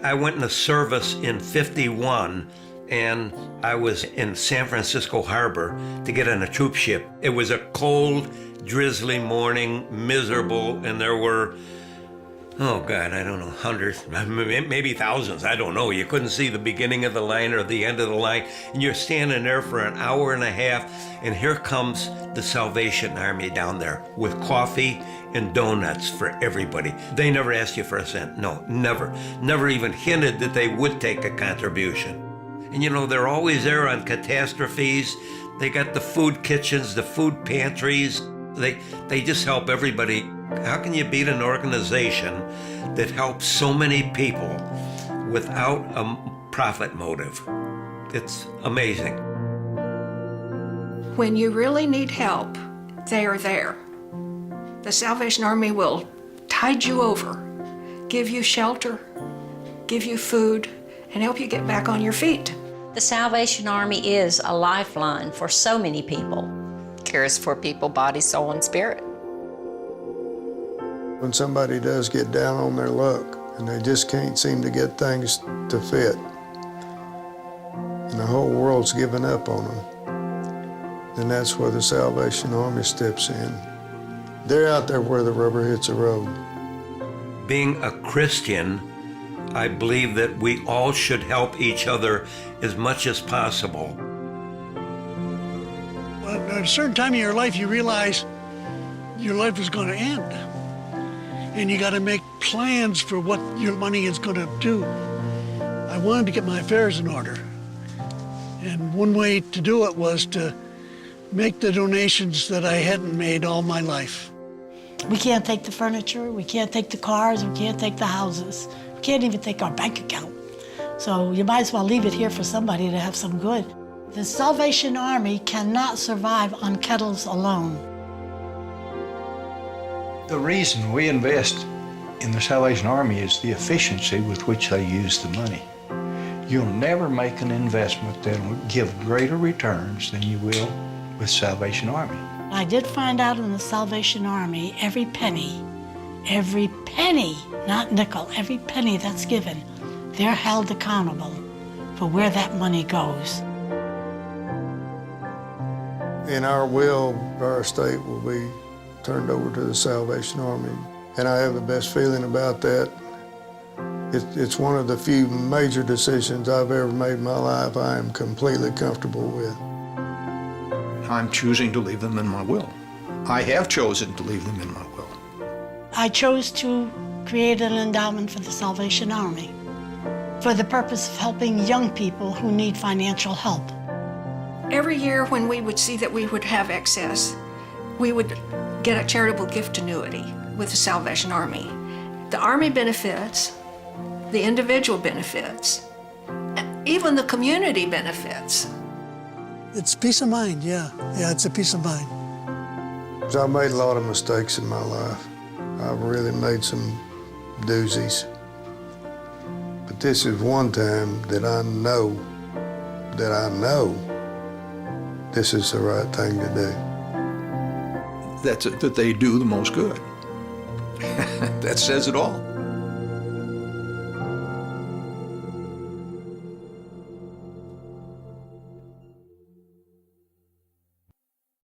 I went in the service in 51, and I was in San Francisco Harbor to get on a troop ship. It was a cold, drizzly morning, miserable, and there were, oh God, I don't know, hundreds, maybe thousands, I don't know. You couldn't see the beginning of the line or the end of the line, and you're standing there for an hour and a half, and here comes the Salvation Army down there with coffee and donuts for everybody. They never asked you for a cent. No, never. Never even hinted that they would take a contribution. And you know, they're always there on catastrophes. They got the food kitchens, the food pantries. They just help everybody. How can you beat an organization that helps so many people without a profit motive? It's amazing. When you really need help, they are there. The Salvation Army will tide you over, give you shelter, give you food, and help you get back on your feet. The Salvation Army is a lifeline for so many people. Cares for people, body, soul, and spirit. When somebody does get down on their luck and they just can't seem to get things to fit, and the whole world's given up on them, then that's where the Salvation Army steps in. They're out there where the rubber hits the road. Being a Christian, I believe that we all should help each other as much as possible. Well, at a certain time in your life, you realize your life is going to end. And you got to make plans for what your money is going to do. I wanted to get my affairs in order. And one way to do it was to make the donations that I hadn't made all my life. We can't take the furniture, we can't take the cars, we can't take the houses. We can't even take our bank account. So you might as well leave it here for somebody to have some good. The Salvation Army cannot survive on kettles alone. The reason we invest in the Salvation Army is the efficiency with which they use the money. You'll never make an investment that will give greater returns than you will with Salvation Army. I did find out in the Salvation Army, every penny, not nickel, every penny that's given, they're held accountable for where that money goes. In our will, our estate will be turned over to the Salvation Army. And I have the best feeling about that. It's one of the few major decisions I've ever made in my life I am completely comfortable with. I'm choosing to leave them in my will. I have chosen to leave them in my will. I chose to create an endowment for the Salvation Army for the purpose of helping young people who need financial help. Every year when we would see that we would have excess, we would get a charitable gift annuity with the Salvation Army. The Army benefits, the individual benefits, even the community benefits. It's peace of mind, yeah. Yeah, it's a peace of mind. I've made a lot of mistakes in my life. I've really made some doozies. But this is one time that I know this is the right thing to do. That they do the most good. That says it all.